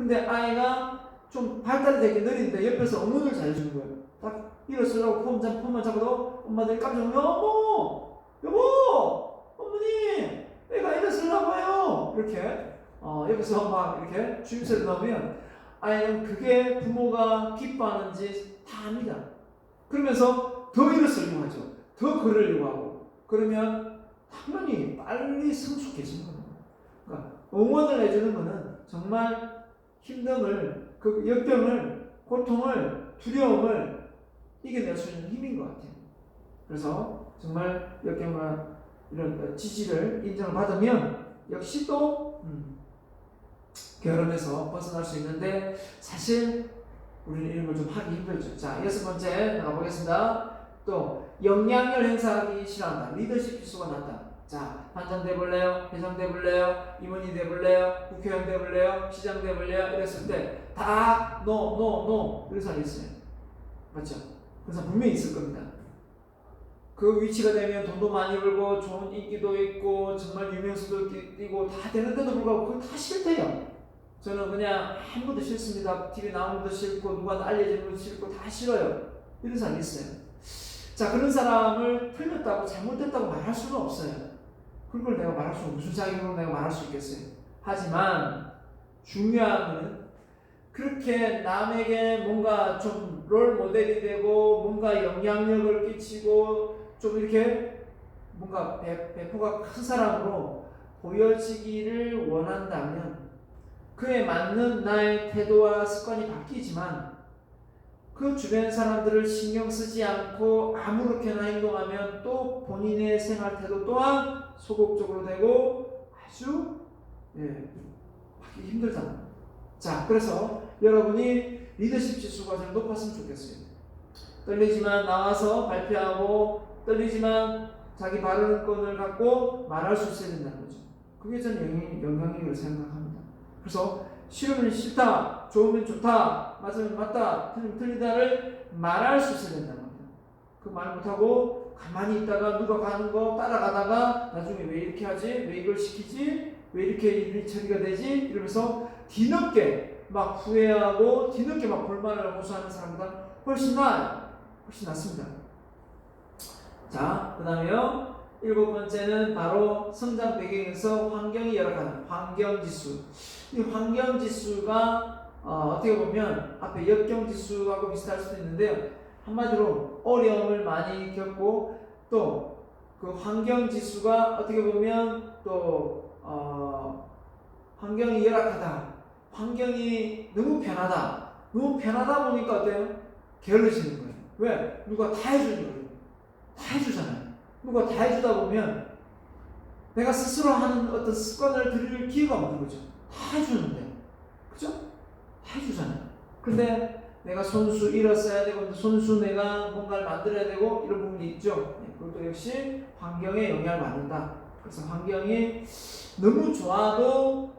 근데 아이가 좀 발달이 되게 느린데 옆에서 응원을 잘해주는 거예요. 딱 일어서라고 폼만 잡아도 엄마들이 깜짝 놀라요. 여보, 어머니, 애가 일어서려고 해요. 이렇게 옆에서 막 이렇게 주임새를 넣으면 아이는 그게 부모가 기뻐하는지 다 압니다. 그러면서 더 일어서려고 하죠. 더 걸으려고 하고. 그러면 당연히 빨리 성숙해지는 겁니다. 그러니까 응원을 해주는 것은 정말 힘듦을, 그 역경을, 고통을, 두려움을 이겨낼 수 있는 힘인 것 같아요. 그래서 정말 역경과 이런 지지를 인정을 받으면 역시 또 결함에서 벗어날 수 있는데 사실 우리는 이런 걸 좀 하기 힘들죠. 자, 6번째 나가보겠습니다. 또 영향력 행사하기 싫어한다. 리더십 지수가 낮다. 자, 반장 돼볼래요? 회장 돼볼래요? 임원이 돼볼래요? 국회의원 돼볼래요? 시장 돼볼래요? 이랬을 때 다 노 이런 사람이 있어요. 맞죠? 그래서 분명히 있을 겁니다. 그 위치가 되면 돈도 많이 벌고 좋은 인기도 있고 정말 유명세도 띄고 다 되는데도 불구하고 그건 다 싫대요. 저는 그냥 아무것도 싫습니다. TV 나오는 것도 싫고 누구한테 알려지는 것도 싫고 다 싫어요. 이런 사람이 있어요. 자, 그런 사람을 틀렸다고 잘못됐다고 말할 수는 없어요. 그걸 내가 말할 수 무슨 자격으로 내가 말할 수 있겠어요. 하지만 중요한 것은 그렇게 남에게 뭔가 좀 롤 모델이 되고 뭔가 영향력을 끼치고 좀 이렇게 뭔가 배포가 큰 사람으로 보여지기를 원한다면 그에 맞는 나의 태도와 습관이 바뀌지만 그 주변 사람들을 신경 쓰지 않고 아무렇게나 행동하면 또 본인의 생활 태도 또한 소극적으로 되고 아주 하기 힘들잖아요. 자, 그래서 여러분이 리더십 지수가 좀 높았으면 좋겠어요. 떨리지만 나와서 발표하고 떨리지만 자기 발언권을 갖고 말할 수 있어야 된다는 거죠. 그게 저는 영향력을 생각합니다. 그래서 싫으면 싫다, 좋으면 좋다, 맞으면 맞다, 틀리면 틀리다를 말할 수 있어야 된다는 겁니다. 그 말 못하고 가만히 있다가 누가 가는 거 따라가다가 나중에 왜 이렇게 하지? 왜 이걸 시키지? 왜 이렇게 일이 처리가 되지? 이러면서 뒤늦게 막 후회하고 뒤늦게 막 불만을 호소하는 사람보다 훨씬 낫습니다. 자, 그 다음에요. 7번째는 바로 성장 배경에서 환경이 열악하다. 환경지수. 이 환경지수가 어떻게 보면 앞에 역경지수하고 비슷할 수도 있는데요. 한마디로 어려움을 많이 겪고 또 그 환경지수가 어떻게 보면 또 환경이 열악하다. 환경이 너무 편하다. 너무 편하다 보니까 어때요? 게을러지는 거예요. 왜? 누가 다 해주는 거예요. 다 해주잖아요. 누가 다 해주다 보면 내가 스스로 하는 어떤 습관을 들일 기회가 없는 거죠. 다 해주는데. 그죠? 다 해주잖아요. 근데 내가 손수 일었어야 되고, 손수 내가 뭔가를 만들어야 되고, 이런 부분이 있죠. 그것도 역시 환경에 영향을 받는다. 그래서 환경이 너무 좋아도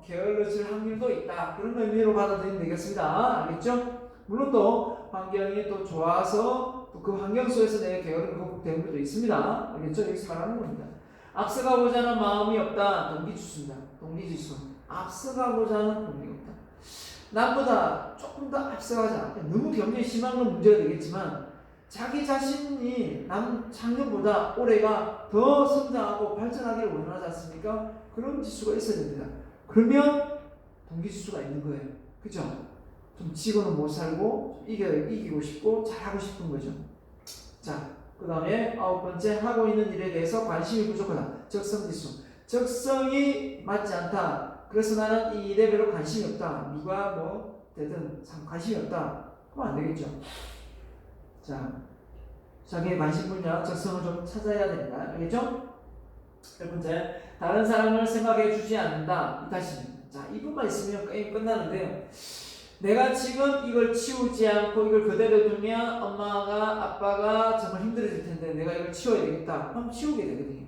게을러질 확률도 있다. 그런 의미로 받아들이면 되겠습니다. 알겠죠? 물론 또 환경이 또 좋아서 또 그 환경 속에서 내 게으름이 극복되는 것도 있습니다. 알겠죠? 여기서 말하는 겁니다. 앞서가고자 하는 마음이 없다. 동기지수입니다. 동기지수. 앞서가고자 하는 동기가 없다. 남보다 조금 더 앞서가지 않고 너무 경쟁이 심한 건 문제가 되겠지만 자기 자신이 남 작년보다 올해가 더 성장하고 발전하기를 원하지 않습니까? 그런 지수가 있어야 됩니다. 그러면 동기지수가 있는 거예요. 그죠? 좀 지고는 못 살고 이기고 싶고 잘하고 싶은 거죠. 자, 그 다음에 9번째, 하고 있는 일에 대해서 관심이 부족하다. 적성지수. 적성이 맞지 않다. 그래서 나는 이 일에 별로 관심이 없다. 누가 뭐 되든 관심이 없다. 그럼 안 되겠죠. 자, 자기의 관심 분야, 적성을 좀 찾아야 된다. 알겠죠? 1번째, 다른 사람을 생각해 주지 않는다. 이탓입니다. 자, 이분만 있으면 게임 끝나는데요. 내가 지금 이걸 치우지 않고 이걸 그대로 두면 엄마가 아빠가 정말 힘들어질 텐데 내가 이걸 치워야 되겠다. 그럼 치우게 되거든요.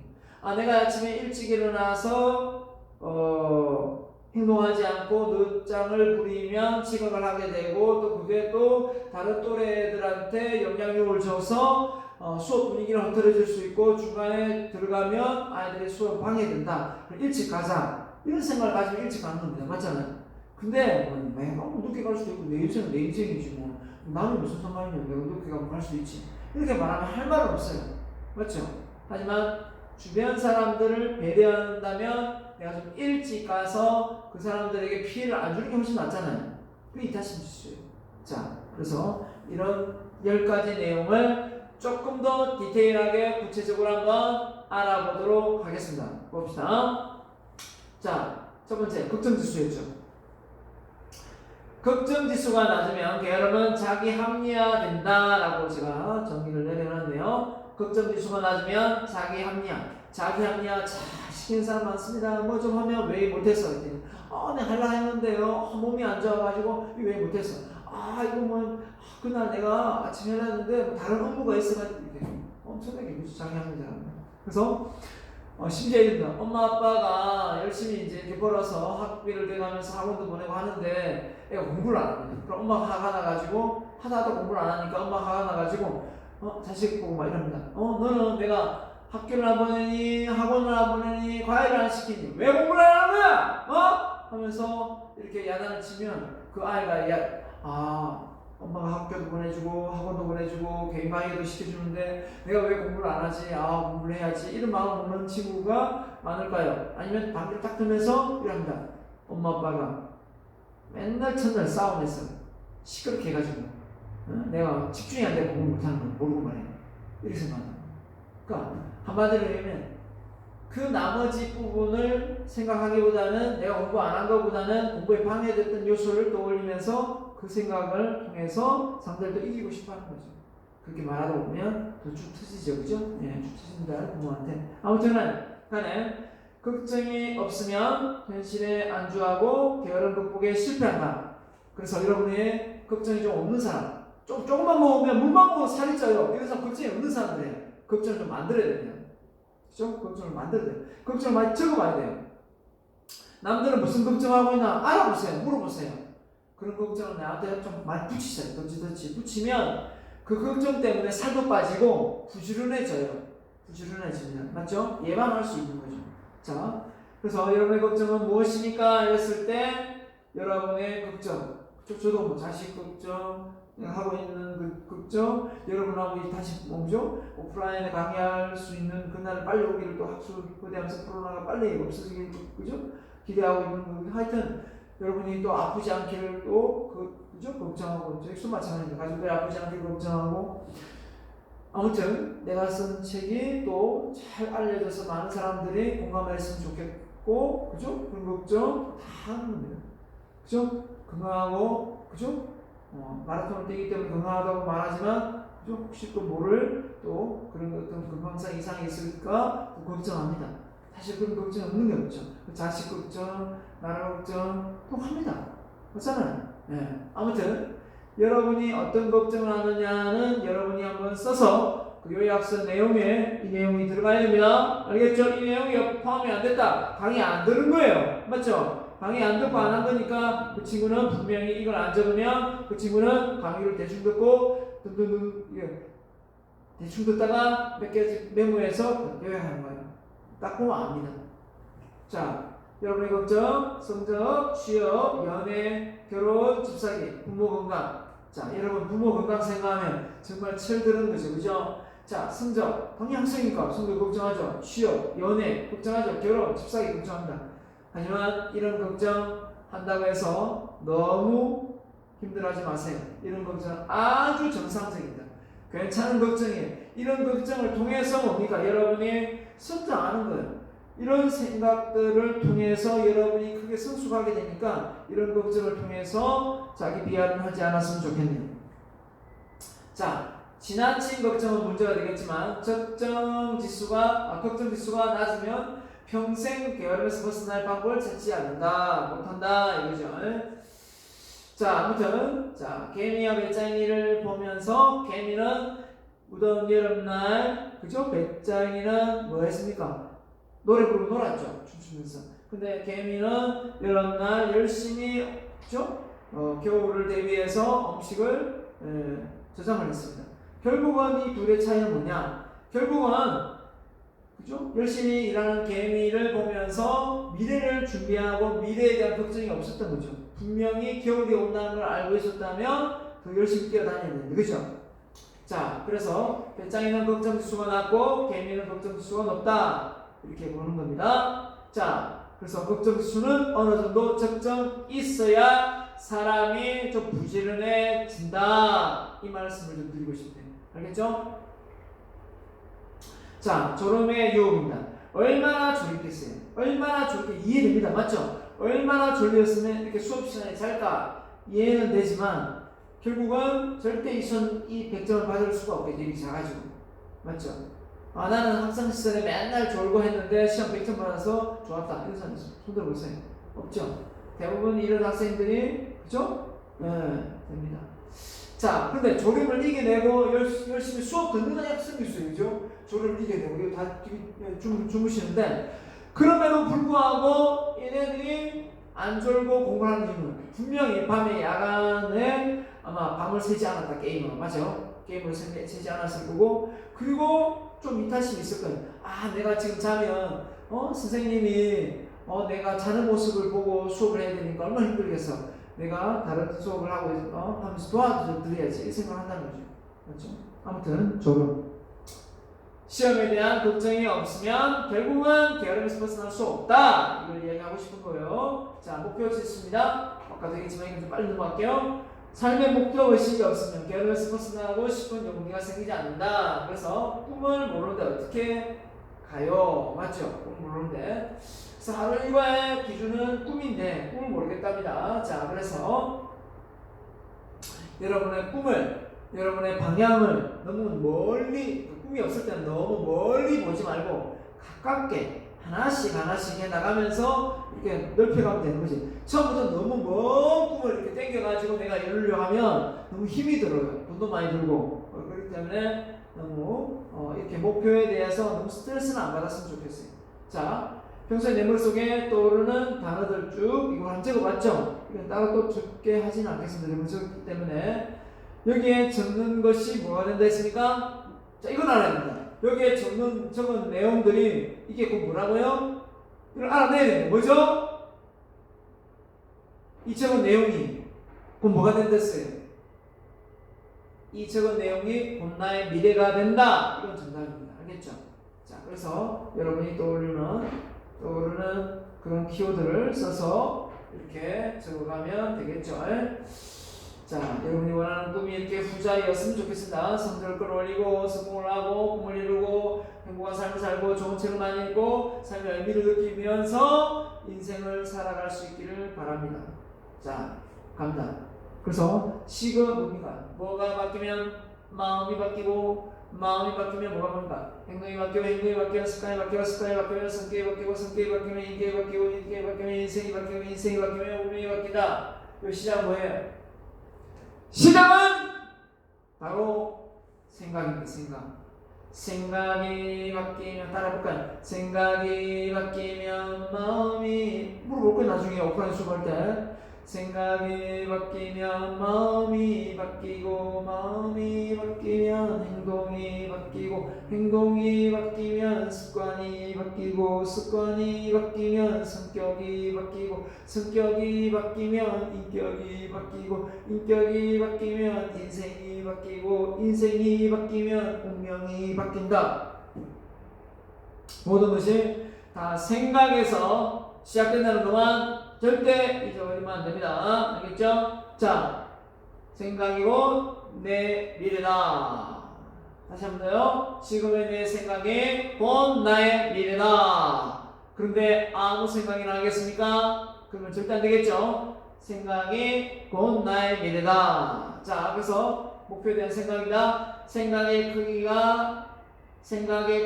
내가 아침에 일찍 일어나서 행동하지 않고 늦장을 부리면 지각을 하게 되고 또 그게 또 다른 또래들한테 영향력을 줘서 수업 분위기를 흐트러질 수 있고 중간에 들어가면 아이들이 수업 방해된다. 일찍 가자. 이런 생각을 가지고 일찍 가는 겁니다. 맞잖아요. 근데 내가 늦게 갈 수도 있고 내 인생은 내 인생이지 뭐 나는 무슨 상관이냐. 내가 늦게 가면 갈 수도 있지. 이렇게 말하면 할 말은 없어요. 맞죠? 하지만 주변 사람들을 배려한다면 내가 좀 일찍 가서 그 사람들에게 피해를 안 주는 게 훨씬 낫잖아요. 그게 이타심지수예요. 자, 그래서 이런 10가지 내용을 조금 더 디테일하게 구체적으로 한번 알아보도록 하겠습니다. 봅시다. 자, 첫 번째 걱정지수였죠. 걱정지수가 낮으면 게으름은 자기 합리화된다라고 제가 정의를 내려놨네요. 걱정지수가 낮으면 자기 합리화 잘 시키는 사람 많습니다. 뭐 좀 하면 왜 못했어? 그랬더니 네 하려 했는데요. 몸이 안 좋아가지고 왜 못했어? 이거 뭐 그날 내가 아침에 해놨는데 뭐 다른 업무가 있어가지고 이렇게 엄청나게 무슨 자기 합리화. 그래서 심지어 이런다. 엄마 아빠가 열심히 이제 이렇게 벌어서 학비를 대가면서 학원도 보내고 하는데 애가 공부를 안 합니다. 그럼 엄마가 화가 나가지고 하다 공부를 안 하니까 엄마가 화가 나가지고 자식 보고 막 이럽니다. 너는 내가 학교를 안 보내니 학원을 안 보내니 과외를 안 시키니 왜 공부를 안 하는 거야? 하면서 이렇게 야단을 치면 그 아이가 엄마가 학교도 보내주고 학원도 보내주고 개인 강의도 시켜주는데 내가 왜 공부를 안 하지? 공부를 해야지. 이런 마음 먹는 친구가 많을까요? 아니면 방귀를 딱 들면서 이럽니다. 엄마 아빠가 맨날 첫날 싸움에서 시끄럽게 해가지고 내가 집중이 안 되고 공부 못하는 걸 모르고 말해. 이렇게 생각한다. 그러니까 한마디로 얘기하면 그 나머지 부분을 생각하기보다는 내가 공부 안 한 것보다는 공부에 방해됐던 요소를 떠올리면서 그 생각을 통해서 상대를 이기고 싶어 하는 거죠. 그렇게 말하다 보면 더 쭉 터지죠. 그죠? 쭉 터진다. 부모한테. 아무튼 간에 걱정이 없으면 현실에 안주하고 게으름 극복에 실패한다. 그래서 여러분의 걱정이 좀 없는 사람, 조금만 먹으면 물만 먹으면 살이 쪄요. 이런 사람 걱정이 없는 사람들이에요. 걱정을 좀 만들어야 돼요. 그죠? 걱정을 만들어야 돼요. 걱정을 많이 적어봐야 돼요. 남들은 무슨 걱정하고 있나 알아보세요. 물어보세요. 그런 걱정을 나한테 좀 많이 붙이세요. 덧지 붙이면 그 걱정 때문에 살도 빠지고 부지런해집니다. 맞죠? 예방할 수 있는 거죠. 자, 그래서 여러분의 걱정은 무엇입니까? 이랬을 때 여러분의 걱정, 저도 뭐 자식 걱정 하고 있는 그 걱정, 여러분하고 다시 뭐죠? 오프라인에 강의할 수 있는 그날 빨리 오기를 또 학술 거대하면서 코로나가 빨리 없어지길 그죠? 기대하고 있는 거. 하여튼 여러분이 또 아프지 않기를 또 그죠? 걱정하고 저희 마찬가지입니다. 가족들이 아프지 않기를 걱정하고. 아무튼 내가 쓴 책이 또 잘 알려져서 많은 사람들이 공감했으면 좋겠고, 그죠? 그런 걱정 다 하는 겁니다. 그죠? 건강하고, 그죠? 마라톤을 뛰기 때문에 건강하다고 말하지만, 그죠? 혹시 또 모를 또 그런 어떤 건강상 이상이 있을까 걱정합니다. 사실 그런 걱정 없는 게 없죠. 자식 걱정, 나라 걱정 또 합니다. 그렇잖아요. 아무튼 여러분이 어떤 걱정을 하느냐는 여러분이 한번 써서 그 요약서 내용에 이 내용이 들어가려면 알겠죠? 이 내용이 포함이 안 됐다. 강의 안 들은 거예요. 맞죠? 강의 안 듣고 안 한 거니까 그 친구는 분명히 이걸 안 적으면 그 친구는 강의를 대충 듣고 대충 듣다가 몇 개 메모해서 요약하는 거예요. 딱 보면 압니다. 자, 여러분의 걱정, 성적, 취업, 연애, 결혼, 집사기, 부모 건강. 자, 여러분 부모 건강 생각하면 정말 철드는 거죠. 그죠? 자, 성적, 당연히 학생이니까 성적 걱정하죠. 취업, 연애 걱정하죠. 결혼, 집사기 걱정합니다. 하지만 이런 걱정 한다고 해서 너무 힘들어하지 마세요. 이런 걱정은 아주 정상적입니다. 괜찮은 걱정이에요. 이런 걱정을 통해서 뭡니까? 여러분이 성장하는 거예요. 이런 생각들을 통해서 여러분이 크게 성숙하게 되니까 이런 걱정을 통해서 자기 비하는 하지 않았으면 좋겠네요. 자, 지나친 걱정은 문제가 되겠지만 걱정 지수가 낮으면 평생 게으름에서 벗어날 방법을 찾지 않는다, 못한다 이거죠. 자, 아무튼 개미와 배짱이를 보면서 개미는 무더운 여름날 그죠? 배짱이는 뭐 했습니까? 노래 부르고 놀았죠. 춤추면서. 근데 개미는 여름날 열심히 그죠? 겨울을 대비해서 음식을 저장을 했습니다. 결국은 이 둘의 차이는 뭐냐? 결국은 그죠? 열심히 일하는 개미를 보면서 미래를 준비하고 미래에 대한 걱정이 없었던 거죠. 분명히 겨울이 온다는 걸 알고 있었다면 더 열심히 뛰어다녀야 되는데, 그죠? 자, 그래서 배짱이는 걱정 지수가 낮고 개미는 걱정 지수가 높다, 이렇게 보는 겁니다. 자, 그래서 걱정 지수는 어느 정도 적정 있어야 사람이 좀 부지런해진다, 이 말씀을 좀 드리고 싶네요. 알겠죠? 자, 졸음의 유혹입니다. 얼마나 졸립겠어요? 얼마나 졸게 이해됩니다. 맞죠? 얼마나 졸렸으면 이렇게 수업 시간에 잘까? 이해는 되지만 결국은 절대 이 100점을 받을 수가 없겠죠. 입이 작아지고. 맞죠? 아, 나는 학창 시절에 맨날 졸고 했는데 시험 100점 받아서 좋았다, 이런 사람 있어요? 손 들어보세요. 없죠? 대부분 이런 학생들이, 그죠? 네, 됩니다. 자, 근데 졸음을 이겨내고 열심히 수업 듣는 학생도 있어요. 그죠? 졸음을 이겨내고, 이거 다 주무시는데, 그럼에도 불구하고 얘네들이 안 졸고 공부하는 이유는 분명히 밤에 야간에 아마 밤을 새지 않았다, 게임을. 맞죠? 게임을 새지 않았을 거고, 그리고 좀 이탈심이 있을 거예요. 아, 내가 지금 자면, 선생님이, 내가 자는 모습을 보고 수업을 해야 되니까 얼마나 힘들겠어. 내가 다른 수업을 하고 하면서 도와드려야지, 이 생각을 한다는 거죠. 그렇죠? 아무튼 졸음. 시험에 대한 걱정이 없으면 결국은 게으름에서 벗어날 수 없다, 이걸 이야기하고 싶은 거예요. 자, 목표 지수입니다. 아까도 얘기했지만 이거 좀 빨리 넘어갈게요. 삶의 목표 의식이 없으면 게으름에서 벗어나고 싶은 용기가 생기지 않는다. 그래서 꿈을 모르는데 어떻게 가요? 맞죠? 꿈을 모르는데. 그래서 하루 일과의 기준은 꿈인데 꿈을 모르겠답니다. 자, 그래서 여러분의 꿈을, 여러분의 방향을 너무 멀리, 꿈이 없을 때는 너무 멀리 보지 말고 가깝게 하나씩 해 나가면서 이렇게 넓혀가면 되는 거지. 처음부터 너무 먼 꿈을 이렇게 당겨가지고 내가 이루려고 하면 너무 힘이 들어요. 돈도 많이 들고. 그렇기 때문에 너무 이렇게 목표에 대해서 너무 스트레스는 안 받았으면 좋겠어요. 자, 평소에 내 머릿속에 떠오르는 단어들 쭉 이거 한 적어봤죠? 이건 따로 또 적게 하지는 않겠습니다. 여러분 적기 때문에 여기에 적는 것이 뭐가 된다 했습니까? 자, 이건 알아야 됩니다. 여기에 적은 내용들이 이게 곧 뭐라고요? 이걸 알아내야 됩니다. 뭐죠? 이 적은 내용이 곧 뭐가 된다 했어요? 이 적은 내용이 곧 나의 미래가 된다. 이건 정답입니다. 알겠죠? 자, 그래서 여러분이 떠오르는 그런 키워드를 써서 이렇게 적어가면 되겠죠. 자, 여러분이 원하는 꿈이 이렇게 후자였으면 좋겠습니다. 성적을 끌어올리고 성공을 하고 꿈을 이루고 행복한 삶을 살고 좋은 책을 많이 읽고 삶의 의미를 느끼면서 인생을 살아갈 수 있기를 바랍니다. 자, 갑니다. 그래서 시가 뭡니까? 뭐가 바뀌면 마음이 바뀌고, 마음이 바뀌면 뭐가 바뀝니까? 행동이 바뀌고 습관이 바뀌고 성격이 바뀌고 성격이 바뀌면 인격이 바뀌고 인격이 바뀌면 인생이 바뀌고 인생이 바뀌면 운명이 바뀐다. 이 시작 뭐예요? 시작은 바로 생각입니다. 생각이 바뀌면 따라볼까요? 생각이 바뀌면 마음이 물어볼 거예요. 나중에 오프라인 수업할 때 생각이 바뀌면 마음이 바뀌고 마음이 바뀌면 행동이 바뀌고 행동이 바뀌면 습관이 바뀌고 습관이 바뀌면 성격이 바뀌고 성격이 바뀌면 인격이 바뀌고 인격이 바뀌면 인생이 바뀌고 인생이 바뀌면 운명이 바뀐다. 모든 것이 다 생각에서 시작된다는 것만 절대 잊어버리면 안 됩니다. 알겠죠? 자, 생각이고 내 미래다. 다시 한 번 더요. 지금의 내 생각이 곧 나의 미래다. 그런데 아무 생각이나 하겠습니까? 그러면 절대 안 되겠죠? 생각이 곧 나의 미래다. 자, 그래서 목표에 대한 생각이다. 생각의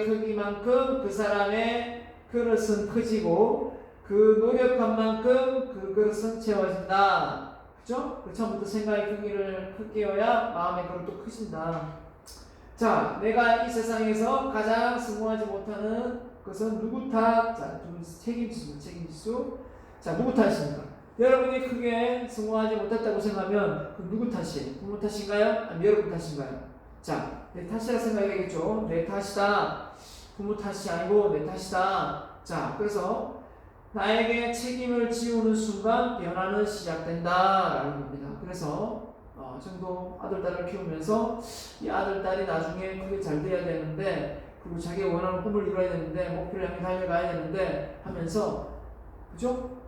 크기만큼 그 사람의 그릇은 커지고 그 노력한 만큼 그 그릇은 채워진다. 그죠? 그 처음부터 생각의 크기를 크게여야 마음의 그릇도 크진다. 자, 내가 이 세상에서 가장 성공하지 못하는 것은 누구 탓? 자, 책임지수. 자, 누구 탓입니까? 여러분이 크게 성공하지 못했다고 생각하면 그 누구 탓이에요? 부모 탓인가요? 아니면 여러분 탓인가요? 자, 내 탓이라 생각해야 되겠죠. 내 탓이다. 부모 탓이 아니고 내 탓이다. 자, 그래서 나에게 책임을 지우는 순간 변화는 시작된다라는 겁니다. 그래서 정도 아들, 딸을 키우면서 이 아들, 딸이 나중에 그게 잘 돼야 되는데 그리고 자기가 원하는 꿈을 이뤄야 되는데 목표를 향해 달려가야 되는데 하면서 그죠?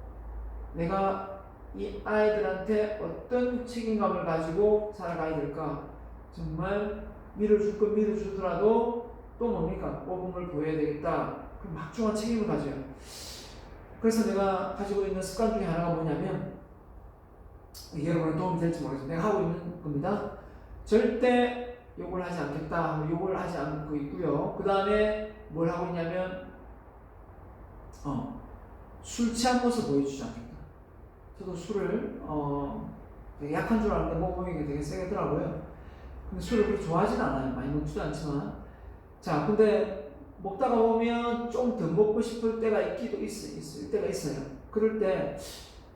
내가 이 아이들한테 어떤 책임감을 가지고 살아가야 될까? 정말 밀어줄 건 밀어주더라도 또 뭡니까? 모범을 보여야 되겠다. 그럼 막중한 책임을 가져요. 그래서 내가 가지고 있는 습관 중에 하나가 뭐냐면 여러분의 도움이 될지 모르겠어요. 내가 하고 있는 겁니다. 절대 욕을 하지 않겠다. 욕을 하지 않고 있고요. 그 다음에 뭘 하고 있냐면 술 취한 모습 보여주지 않겠다. 저도 술을 되게 약한 줄 알았는데 먹으면 되게 세겠더라고요. 근데 술을 그렇게 좋아하진 않아요. 많이 먹지도 않지만. 자, 근데 먹다가 보면 좀 더 먹고 싶을 때가 있을 때가 있어요. 그럴 때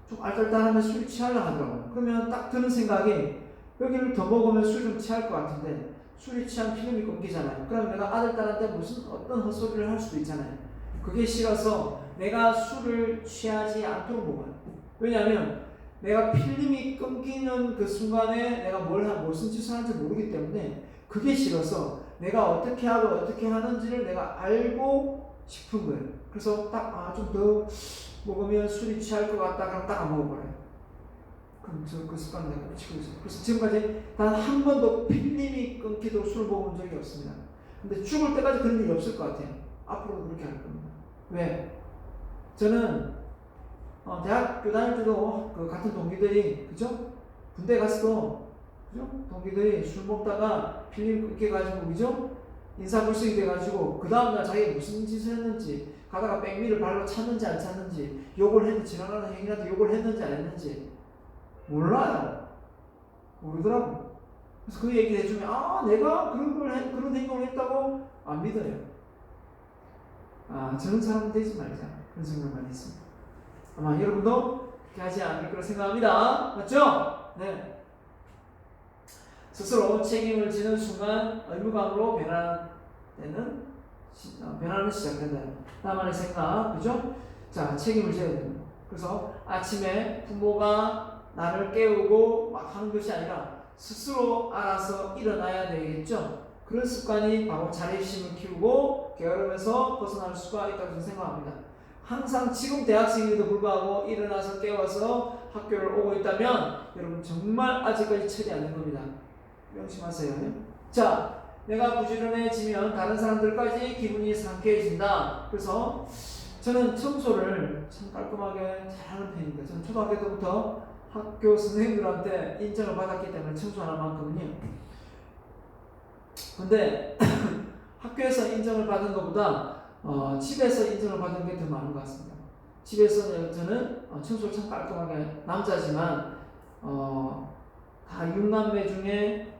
좀 알딸딸하면 술이 취하려고 하더라고요. 그러면 딱 드는 생각이 여기를 더 먹으면 술 좀 취할 것 같은데 술이 취한 필름이 끊기잖아요. 그럼 내가 아들, 딸한테 어떤 헛소리를 할 수도 있잖아요. 그게 싫어서 내가 술을 취하지 않도록 먹어요. 왜냐하면 내가 필름이 끊기는 그 순간에 내가 무슨 짓을 하는지 모르기 때문에 그게 싫어서 내가 어떻게 하고 어떻게 하는지를 내가 알고 싶은 거예요. 그래서 딱 좀 더 먹으면 술이 취할 것 같다 그럼 딱 안 먹어버려요. 그럼 그 습관 내가 고치고 있어요. 그래서 지금까지 단 한 번도 필름이 끊기도록 술을 먹은 적이 없습니다. 근데 죽을 때까지 그런 일이 없을 것 같아요. 앞으로도 그렇게 할 겁니다. 왜? 저는 대학교 다닐 때도 그 같은 동기들이 그죠? 군대 갔어도 그죠? 동기들이 술 먹다가 필름 끊겨가지고 그죠? 인사불성이 돼가지고 그 다음날 자기가 무슨 짓을 했는지 가다가 백미를 발로 찼는지 안 찼는지 욕을 했는지 지나가는 행인한테 욕을 했는지 안 했는지 몰라요. 모르더라고. 그래서 그 얘기를 해주면 내가 그런 행동을 했다고 안 믿어요. 저런 사람 되지 말자 그런 생각 많이 했습니다. 아마 여러분도 그렇게 하지 않을 거라 생각합니다. 맞죠? 네. 스스로 책임을 지는 순간 의무감으로 변화는 시작된다. 나만의 생각, 그죠? 자, 책임을 져야 됩니다. 그래서 아침에 부모가 나를 깨우고 막 하는 것이 아니라 스스로 알아서 일어나야 되겠죠? 그런 습관이 바로 자립심을 키우고 게으름에서 벗어날 수가 있다고 생각합니다. 항상 지금 대학생인데도 불구하고 일어나서 깨워서 학교를 오고 있다면 여러분 정말 아직까지 철이 안 된 겁니다. 명심하세요. 자, 내가 부지런해지면 다른 사람들까지 기분이 상쾌해진다. 그래서 저는 청소를 참 깔끔하게 잘하는 편입니다. 저는 초등학교 때부터 학교 선생님들한테 인정을 받았기 때문에 청소하는 만큼은요. 근데 학교에서 인정을 받은 것보다 집에서 인정을 받은 게 더 많은 것 같습니다. 집에서는 저는 청소를 참 깔끔하게 남자지만 다 6남매 중에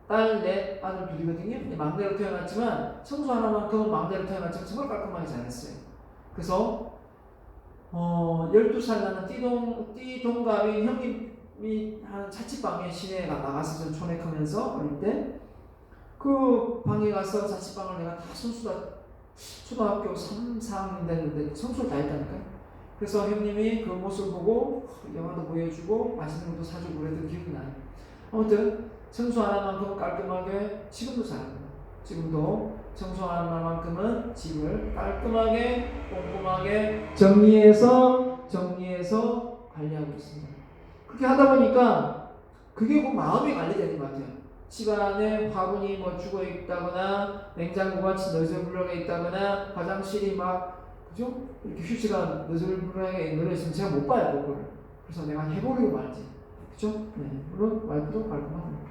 딸 넷, 아들 둘이거든요. 막내로 태어났지만 청소 하나만큼은 막내로 태어났지만 정말 깔끔하게 잘했어요. 그래서 12살 나는 띠동갑인 형님이 한 자취방에 시내에 나가서 전 촌에 크면서 어릴 때 그 방에 가서 자취방을 내가 다 초등학교 3, 4학년 됐는데 청소를 다 했다니까요. 그래서 형님이 그 모습을 보고 영화도 보여주고 맛있는 것도 사주고 그랬던 기억이 나요. 아무튼 청소 하나만큼은 깔끔하게 지금도 잘합니다. 지금도 청소 하나만큼은 집을 깔끔하게 꼼꼼하게 정리해서 관리하고 있습니다. 그렇게 하다 보니까 그게 뭐 마음이 관리되는 것 같아요. 집안에 화분이 죽어 있다거나 냉장고가 너저분하게 있다거나 화장실이 그죠? 이렇게 휴지가 너저분하게 늘어있으면 제가 못 봐요, 그거를. 그래서 내가 해보려고 말지. 그죠? 네. 물론 와이프도 깔끔합니다.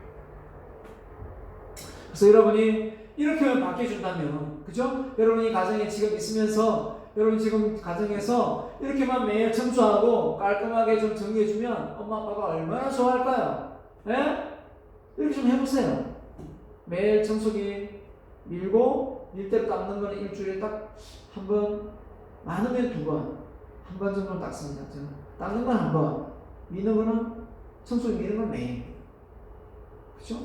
그래서 여러분이 이렇게만 바뀌어준다면, 그죠? 여러분이 가정에 지금 있으면서, 여러분 지금 가정에서 이렇게만 매일 청소하고 깔끔하게 좀 정리해주면 엄마 아빠가 얼마나 좋아할까요? 예? 이렇게 좀 해보세요. 매일 청소기 밀고 밀대로 닦는 거는 일주일에 딱 한 번, 많으면 2번, 한 번 정도는 닦습니다. 저는 닦는 건 한 번, 미는 거는 청소기 미는 건 매일. 그죠?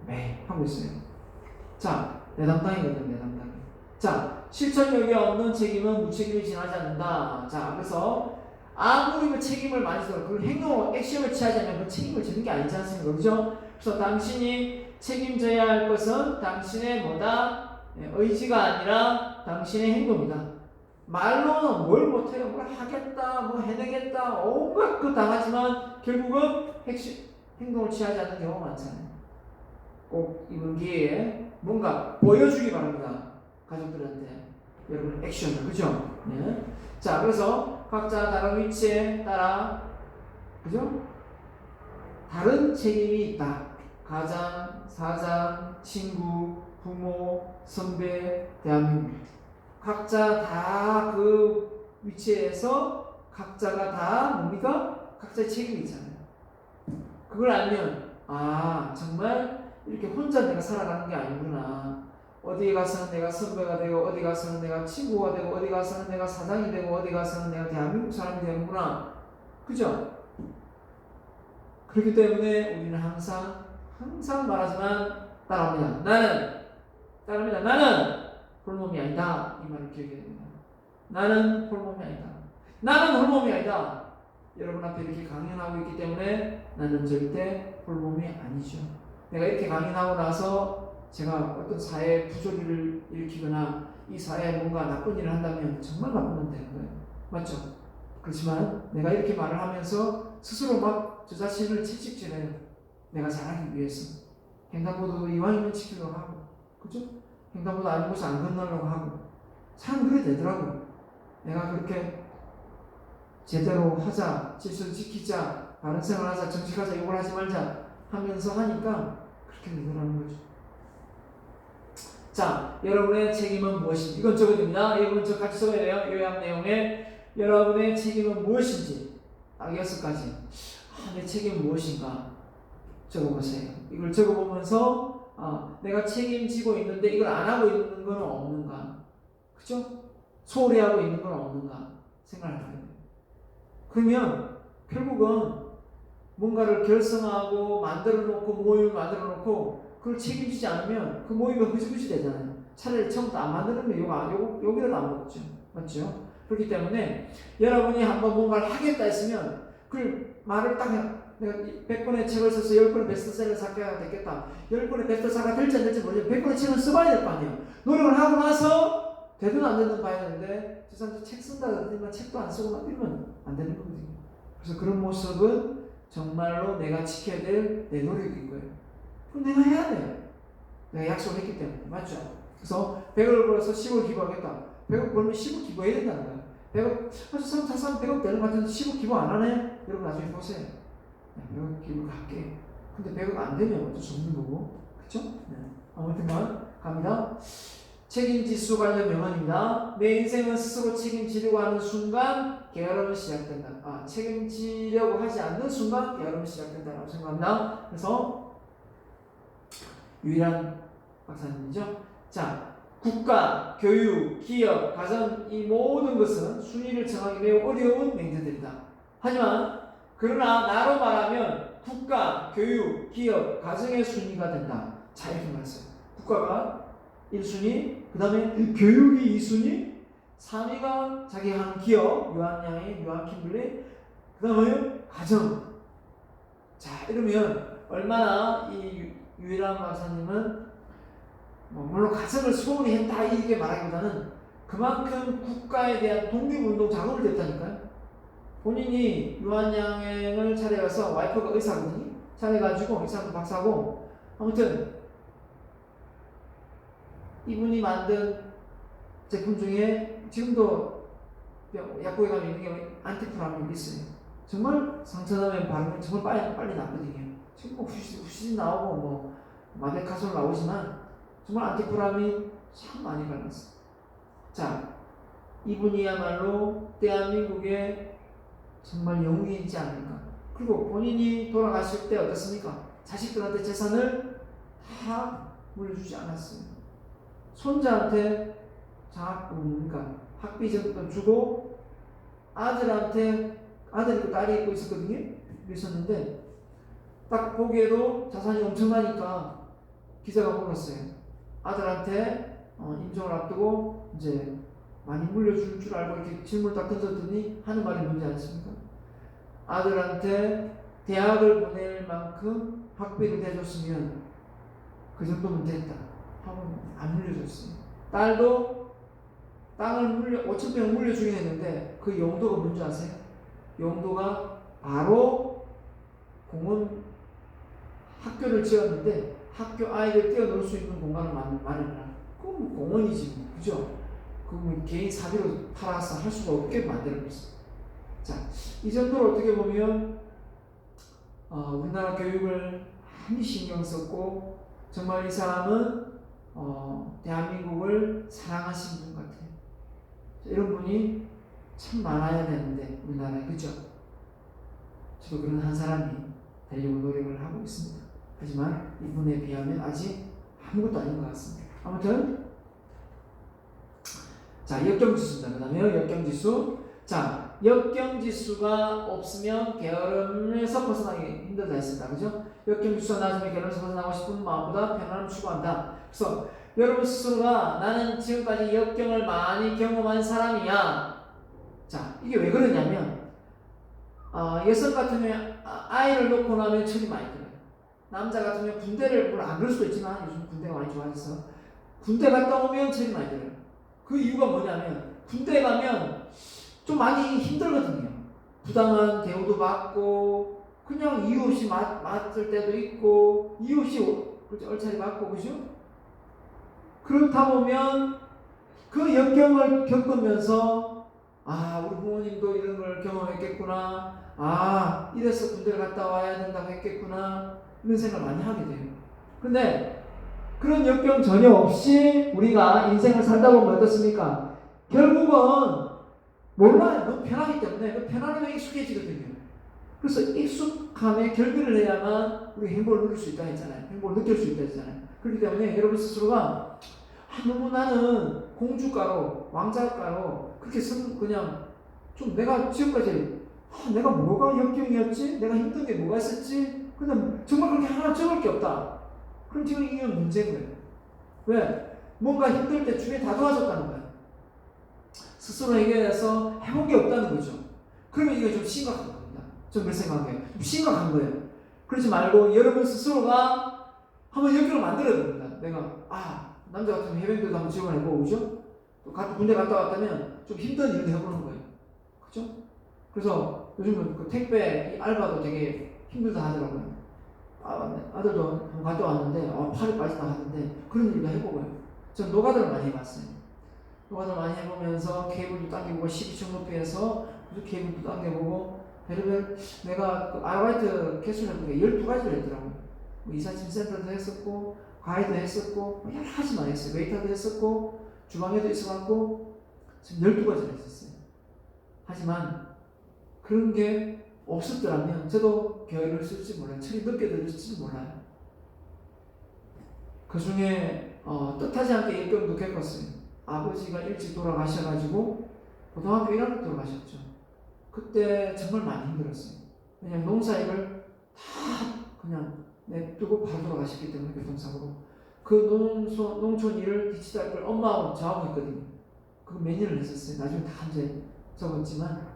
매일 하고 있어요. 자, 내 담당이거든, 내 담당. 자, 실천력이 없는 책임은 무책임이 지나지 않는다. 자, 그래서 아무리 그 책임을 많이 져도 그 행동, 액션을 취하지 않으면 그 책임을 지는 게 아니지 않습니까? 그죠? 그래서 당신이 책임져야 할 것은 당신의 뭐다? 의지가 아니라 당신의 행동이다. 말로는 뭘 못해요. 뭘 하겠다, 뭐 해내겠다, 온갖 거 다 하지만 결국은 행동을 취하지 않는 경우가 많잖아요. 꼭 이번 기회에 뭔가 보여주기 바랍니다. 가족들한테. 여러분 액션을. 그죠? 네. 자, 그래서 각자 다른 위치에 따라 그죠? 다른 책임이 있다. 가장, 사장, 친구, 부모, 선배, 대한민국. 각자 다 그 위치에서 각자가 다 뭡니까? 각자의 책임이 있잖아요. 그걸 알면 아 정말 이렇게 혼자 내가 살아가는 게 아니구나. 어디 가서는 내가 선배가 되고 어디 가서는 내가 친구가 되고 어디 가서는 내가 사장이 되고 어디 가서는 내가 대한민국 사람이 되는구나. 그죠? 그렇기 때문에 우리는 항상 말하지만 따릅니다. 나는 홀몸이 아니다. 이 말을 기억해야 됩니다. 나는 홀몸이 아니다. 나는 홀몸이 아니다. 여러분 앞에 이렇게 강연하고 있기 때문에 나는 절대 홀몸이 아니죠. 내가 이렇게 강연하고 나서 제가 어떤 사회 부조리를 일으키거나 이 사회에 뭔가 나쁜 일을 한다면 정말 나쁜 건 되는 거예요. 맞죠? 그렇지만 내가 이렇게 말을 하면서 스스로 막 저 자신을 채찍질해요. 내가 잘하기 위해서. 횡단보도도 이왕이면 지키려고 하고, 그죠? 횡단보도 아닌 곳에 안 건너려고 하고. 참 그래 되더라고요. 내가 그렇게 제대로 하자, 질서를 지키자, 바른 생활하자, 정직하자, 욕을 하지 말자 하면서 하니까 그렇게 되더라는 거죠. 자, 여러분의 책임은 무엇인지 이건 적어야 됩니다. 여러분 저 같이 적어야 돼요. 요약 내용에 여러분의 책임은 무엇인지 딱 6가지. 내 책임은 무엇인가 적어보세요. 이걸 적어보면서 내가 책임지고 있는데 이걸 안 하고 있는 건 없는가? 그죠? 소홀히 하고 있는 건 없는가? 생각을 해야 돼요. 그러면 결국은 뭔가를 결성하고 만들어 놓고 모임을 만들어 놓고 그걸 책임지지 않으면 그 모임이 흐지부지 되잖아요. 차라리 처음부터 안 만드는 욕이라도 안 먹죠. 맞죠? 그렇기 때문에 여러분이 한번 뭔가를 하겠다 했으면 그 말을 딱 내가 100권의 책을 써서 10권의 베스트셀러 작가가 됐겠다. 10권의 베스트셀러가 될지 안 될지 모르지만 100권의 책을 써봐야 될 거 아니에요. 노력을 하고 나서 되든 안 되든 봐야 되는데 저 사람들 책 쓴다 그러더니만 책도 안 쓰고 막 이러면 안 되는 거거든요. 그래서 그런 모습은 정말로 내가 지켜야 될 내 노력인 거예요. 그럼 내가 해야 돼요. 내가 약속을 했기 때문에. 맞죠? 그래서 100을 벌어서 10을 기부하겠다. 100을 벌면 10을 기부해야 된다는 거예요. 100억, 저 사람 100억 되는 것 같은데 10억 기부 안 하네? 여러분 나중에 보세요. 100억 기부 갈게. 근데 100억 안 되면 어쩔 수 없는 거고. 그쵸? 네. 아무튼간 갑니다. 책임지수 관련 명언입니다. 내 인생은 스스로 책임지려고 하는 순간 게으름은 시작된다. 책임지려고 하지 않는 순간 게으름은 시작된다라고 생각합니다. 그래서 유일한 박사님이죠. 자, 국가, 교육, 기업, 가정 이 모든 것은 순위를 정하기 매우 어려운 맹세들이다. 하지만 그러나 나로 말하면 국가, 교육, 기업, 가정의 순위가 된다. 자 이렇게 말했어요. 국가가 1순위, 그 다음에 교육이 2순위, 3위가 자기 한 기업, 요한양의 요한 킴블리, 그 다음에 가정. 자 이러면 얼마나 이 유일한 박사님은 물론 가정을 소홀히 했다 이렇게 말하기보다는 그만큼 국가에 대한 독립운동 자금을 댔다니까요. 본인이 유한양행을 차려가서 와이프가 의사거든요. 차려가지고 이 사람도 박사고 아무튼 이분이 만든 제품 중에 지금도 약국에 가면 있는 게 안티프라민이 있어요. 정말 상처나면 바르면 정말 빨리 낫거든요. 지금 뭐 후시딘 나오고 뭐 마데카솔 나오지만 정말 안티프라민 참 많이 발랐어. 자, 이분이야말로 대한민국의 정말 영웅이지 않을까. 그리고 본인이 돌아가실 때 어떻습니까? 자식들한테 재산을 다 물려주지 않았어요. 손자한테 장학금, 그러니까 학비적도 주고 아들한테 아들이 있고 딸이 있고 있었거든요. 있었는데 딱 보기에도 자산이 엄청나니까 기자가 물었어요. 아들한테 임종을 앞두고 이제 많이 물려줄 줄 알고 이렇게 질문을 딱 던졌더니 하는 말이 뭔지 아십니까? 아들한테 대학을 보낼 만큼 학비를 대줬으면 그 정도면 됐다 하고 안 물려줬어요. 딸도 땅을 5,000평 물려주긴 했는데 그 용도가 뭔지 아세요? 용도가 바로 공원 학교를 지었는데 학교 아이들 뛰어놀 수 있는 공간을 마련하라. 그럼 공원이지 뭐, 그죠? 그럼 개인 사비로 팔아서 할 수가 없게 만들어버렸어. 자, 이 정도로 어떻게 보면 우리나라 교육을 많이 신경 썼고 정말 이 사람은 대한민국을 사랑하신 분 같아요. 이런 분이 참 많아야 되는데 우리나라에, 그죠? 저도 그런 한 사람이 되려고 노력을 하고 있습니다. 하지만 이분에 비하면 아직 아무것도 아닌 것 같습니다. 아무튼 자, 역경지수입니다. 그 다음에 역경지수. 자, 역경지수가 없으면 게으름에서 벗어나기 힘들다 했습니다. 그죠? 역경지수가 낮으면 게으름에서 벗어나고 싶은 마음보다 편안함을 추구한다. 그래서 여러분 스스로가 나는 지금까지 역경을 많이 경험한 사람이야. 자, 이게 왜 그러냐면 여성 같으면 아이를 놓고 나면 철이 많이 들어요. 남자 같으면 군대를 물론 안 그럴 수도 있지만 요즘 군대가 많이 좋아져서 군대 갔다 오면 철이 많이 들어요. 그 이유가 뭐냐면 군대 가면 좀 많이 힘들거든요. 부당한 대우도 받고 그냥 이유 없이 맞을 때도 있고 이유 없이 얼차리 받고, 그죠? 그렇다 보면 그 역경을 겪으면서 우리 부모님도 이런 걸 경험했겠구나, 이래서 군대를 갔다 와야 된다고 했겠구나, 이런 생각을 많이 하게 돼요. 근데 그런 역경 전혀 없이 우리가 인생을 살다 보면 어떻습니까? 결국은 몰라요. 너무 편하기 때문에 그 편안함에 익숙해지거든요. 그래서 익숙함에 결비를 해야만 우리 행복을 누릴 수 있다 했잖아요. 행복을 느낄 수 있다 했잖아요. 그렇기 때문에 여러분 스스로가 너무 나는 공주가로 왕자가로 그렇게 그냥 좀 내가 지금까지 내가 뭐가 역경이었지? 내가 힘든 게 뭐가 있었지? 그냥 정말 그렇게 하나 적을 게 없다. 그럼 지금 이게 문제인 거예요. 왜? 뭔가 힘들 때 주변에 다 도와줬다는 거예요. 스스로 해결해서 해본 게 없다는 거죠. 그러면 이거 좀 심각한 겁니다. 좀 그렇게 생각해요. 좀 심각한 거예요. 그러지 말고 여러분 스스로가 한번 역경을 만들어야 됩니다. 내가 남자 같으면 해병대도 한번 지원해보고, 그죠? 또 군대 갔다 왔다면 좀 힘든 일을 해보는 거예요. 그죠? 그래서 요즘은 그 택배 알바도 되게 힘들다 하더라고요. 아들도 한번 갔다 왔는데 팔이 빠진다 하는데 그런 일도 해보고요. 전 노가다를 많이 해봤어요. 노가다를 많이 해보면서 케이블도 당겨보고 12층 높이에서 케이블도 당겨보고 별의별 내가 그 아르바이트 개수를 해본 게 12가지를 했더라고요. 이삿짐 센터도 했었고 가이드 했었고 여러 가지만 했어요. 웨이터도 했었고 주방에도 있어갖고 지금 12가지를 했었어요. 하지만 그런 게 없었더라면 저도 게으를 쓸지 몰라요. 철이 늦게 들을지 몰라요. 그 중에 뜻하지 않게 역경도 겪었어요. 아버지가 일찍 돌아가셔가지고 고등학교 1학년 돌아가셨죠. 그때 정말 많이 힘들었어요. 왜냐면 농사일을 다 그냥 냅두고 바로 돌아가셨기 때문에 교통사고로 그 농촌 일을 뒤치다 걸 엄마하고 저하고 했거든요. 그거 몇 년을 했었어요. 나중에 다 이제 적었지만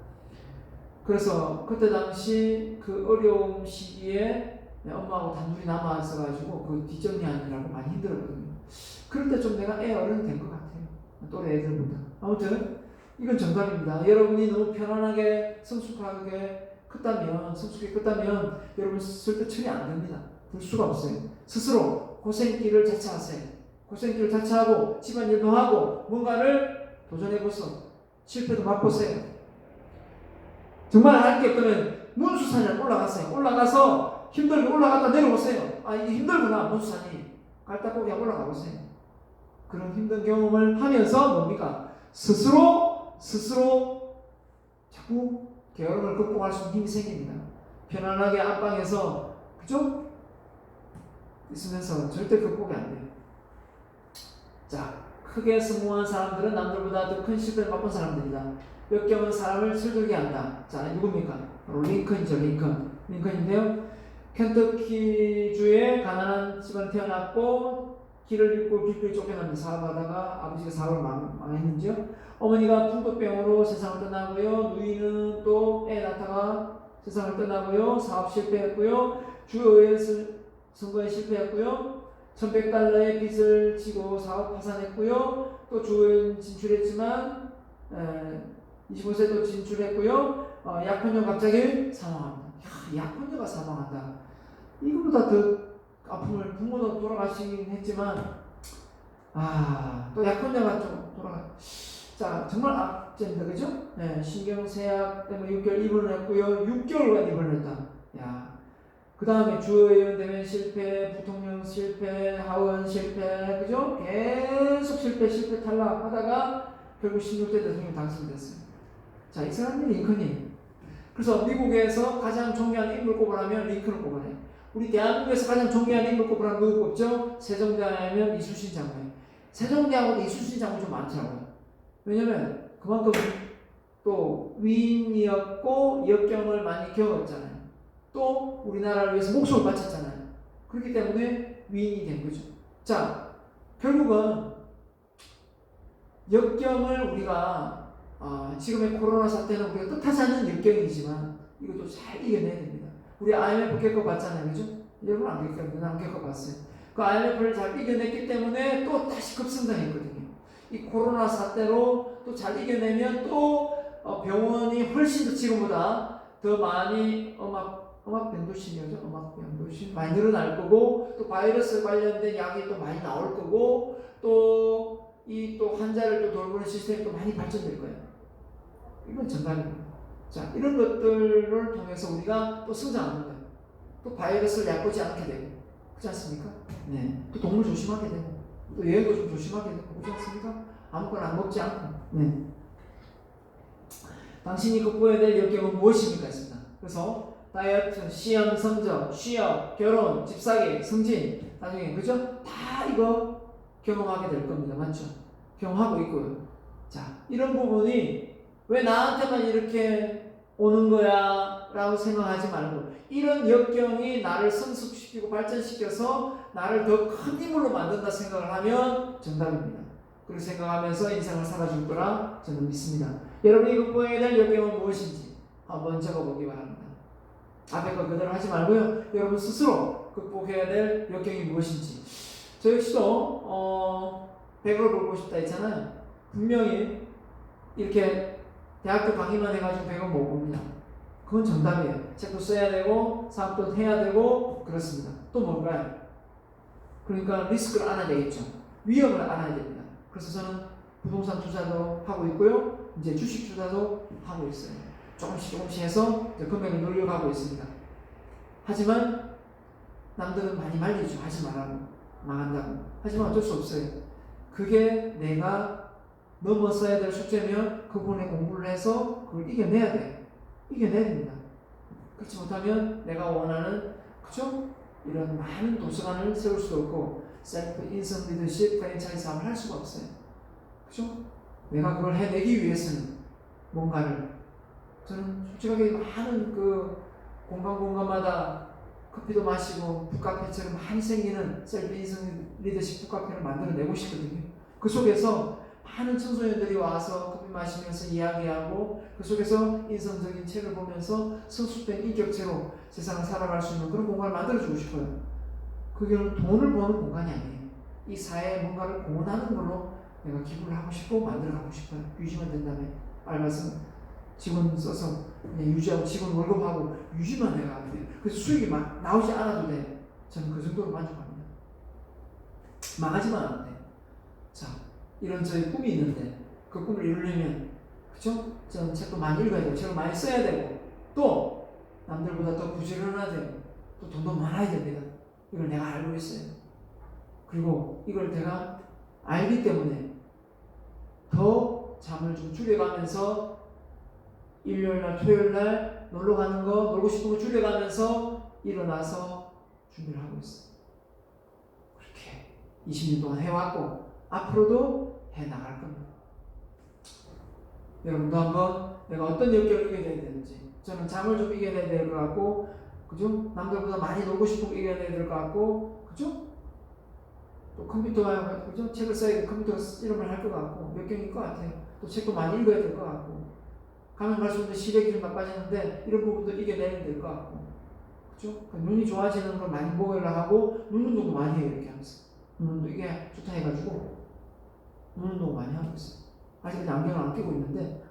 그래서 그때 당시 그 어려운 시기에 엄마하고 단둘이 남아있어가지고 그 뒷정리하느라고 많이 힘들었거든요. 그럴 때 좀 내가 어른이 된 것 같아요. 또래 애들보다. 아무튼 이건 정답입니다. 여러분이 너무 편안하게 성숙하게 컸다면 여러분 절대 철이 안 됩니다. 될 수가 없어요. 스스로 고생길을 자처하세요. 고생길을 자처하고 집안일도 하고 뭔가를 도전해보세요. 실패도 맛보세요. 정말 할 게 없다면 문수산에 올라가세요. 올라가서 힘들게 올라갔다 내려오세요. 이게 힘들구나. 문수산이. 갈다 고기 올라가 보세요. 그런 힘든 경험을 하면서 뭡니까? 스스로 자꾸 게으름을 극복할 수 있는 힘이 생깁니다. 편안하게 안방에서 그죠? 있으면서 절대 극복이 안 돼요. 자, 크게 성공한 사람들은 남들보다 더 큰 실패를 맛본 사람들이다. 역경은 사람을 슬들게 한다. 자, 누굽니까? 바로 링컨이죠. 링컨인데요. 켄터키주에 가난한 집안 태어났고 길을 잃고 길거리 쫓겨나면서 사업하다가 아버지가 사업을 망했는지요. 어머니가 풍토병으로 세상을 떠나고요. 누이는 또 애 낳다가 세상을 떠나고요. 사업 실패했고요. 주의회 선거에 실패했고요. 1,100달러의 빚을 지고 사업 파산했고요. 또 주의회 진출했지만 25세 또 진출했고요. 약혼녀 갑자기 사망합니다. 약혼녀가 사망한다. 이거보다 더 아픔을 부모도 돌아가시긴 했지만 또 약혼녀가 좀 자 정말 악재입니다. 그죠? 네, 신경쇠약 때문에 6개월 입원했고요. 6개월간 입원했다. 그 다음에 주의원 되면 실패, 부통령 실패, 하원 실패, 그죠? 계속 실패 탈락하다가 결국 16대 대통령 당선됐어요. 자, 이 사람이 링컨이에요. 그래서 미국에서 가장 존경하는 인물 꼽으라면 링컨을 꼽아내요. 우리 대한민국에서 가장 존경하는 인물 꼽으라면 누구 꼽죠? 세종대왕이면 이순신 장군. 세종대왕보다 이순신 장군 좀 많더라고요. 왜냐면 그만큼 또 위인이었고 역경을 많이 겪었잖아요. 또 우리나라를 위해서 목숨을 바쳤잖아요. 그렇기 때문에 위인이 된 거죠. 자, 결국은 역경을 우리가 지금의 코로나 사태는 우리가 뜻하지 않는 역경이지만 이것도 잘 이겨내야 됩니다. 우리 IMF 겪어봤잖아요. 그죠? 여러분 안 겪었는데 난 겪어봤어요. 그 IMF를 잘 이겨냈기 때문에 또 다시 급성장했거든요. 이 코로나 사태로 또 잘 이겨내면 또 병원이 훨씬 더 지금보다 더 많이 음악병도심이죠. 음악병도심 많이 늘어날 거고 또 바이러스 관련된 약이 또 많이 나올 거고 또 이 또 환자를 또 돌보는 시스템이 또 많이 발전될 거예요. 이건 정답입니다. 자, 이런 것들을 통해서 우리가 또 성장하는 거예요. 또 바이러스를 얕보지 않게 되고 그렇지 않습니까? 네. 또 동물 조심하게 되고 또 여행도 좀 조심하게 되고 그렇지 않습니까? 아무거나 안 먹지 않고. 네. 당신이 극복해야 될 역경은 무엇입니까? 했습니다. 그래서 다이어트, 시험, 성적, 취업, 결혼, 집 사기, 승진 나중에 그죠? 다 이거 경험하게 될 겁니다. 맞죠? 경험하고 있고요. 자, 이런 부분이 왜 나한테만 이렇게 오는 거야? 라고 생각하지 말고 이런 역경이 나를 성숙시키고 발전시켜서 나를 더 큰 인물로 만든다 생각을 하면 정답입니다. 그렇게 생각하면서 인생을 살아줄 거라 저는 믿습니다. 여러분이 극복해야 될 역경은 무엇인지 한번 적어보기 바랍니다. 앞에 거 그대로 하지 말고요. 여러분 스스로 극복해야 될 역경이 무엇인지. 저 역시도 100을 벌고 싶다 했잖아요. 분명히 이렇게 대학교 강의만 해가지고 100은 못 봅니다. 그건 정답이에요. 책도 써야 되고 사업도 해야 되고 그렇습니다. 또 뭔가요? 그러니까 리스크를 알아야 되겠죠. 위험을 알아야 됩니다. 그래서 저는 부동산 투자도 하고 있고요. 이제 주식 투자도 하고 있어요. 조금씩 해서 이제 금액을 늘려가고 있습니다. 하지만 남들은 많이 말리죠. 하지 말라고. 망한다고. 하지만 어쩔 수 없어요. 그게 내가 넘어서야 될 숙제면 그 부분에 공부를 해서 그걸 이겨내야 돼요. 이겨내야 됩니다. 그렇지 못하면 내가 원하는 그죠? 이런 많은 도서관을 세울 수도 없고 셀프 인성 리더십 프랜차이즈 사업을 할 수가 없어요. 그죠? 내가 그걸 해내기 위해서는 뭔가를 저는 솔직하게 많은 그 공간마다 커피도 마시고 북카페처럼 많이 생기는 셀프 인성 리더십 북카페를 만들어내고 싶거든요. 그 속에서 많은 청소년들이 와서 커피 마시면서 이야기하고 그 속에서 인성적인 책을 보면서 성숙된 인격체로 세상을 살아갈 수 있는 그런 공간을 만들어주고 싶어요. 그게 돈을 버는 공간이 아니에요. 이 사회에 뭔가를 공헌하는 걸로 내가 기부를 하고 싶고 만들어가고 싶어요. 유지만 된다면 알바서 직원 써서 그냥 유지하고 직원 월급하고 유지만 내가 하면 돼요. 그래서 수익이 막 나오지 않아도 돼. 저는 그 정도로 만족합니다. 망하지만 않으면 돼요. 자, 이런 저희 꿈이 있는데 그 꿈을 이루려면 그쵸? 저는 책도 많이 읽어야 되고 책을 많이 써야 되고 또 남들보다 더 부지런해야 되고 또 돈도 많아야 됩니다. 이걸 내가 알고 있어요. 그리고 이걸 내가 알기 때문에 더 잠을 좀 줄여가면서 일요일날 토요일날 놀러 가는 거 놀고 싶은 거 줄여가면서 일어나서 준비를 하고 있어요. 그렇게 20년 동안 해왔고 앞으로도 해나갈 겁니다. 여러분도 한번 내가 어떤 역경을 이겨내야 되는지 저는 잠을 좀 이겨내야 될 것 같고 그죠? 남들보다 많이 놀고 싶고 이겨내야 될 것 같고, 그죠? 또 컴퓨터가, 그죠? 책을 써야 컴퓨터가 이름을 할 것 같고, 몇 경일 것 같아요. 또 책도 많이 읽어야 될 것 같고, 가면 갈수록 시력이 좀 나빠지는데, 이런 부분도 이겨내야 될 것 같고, 그죠? 그러니까 눈이 좋아지는 걸 많이 먹으려 하고, 눈 운동도 많이 해요, 이렇게 하면서. 눈 운동, 이게 좋다 해가지고, 눈 운동 많이 하고 있어요. 아직 안경을 안 끼고 있는데,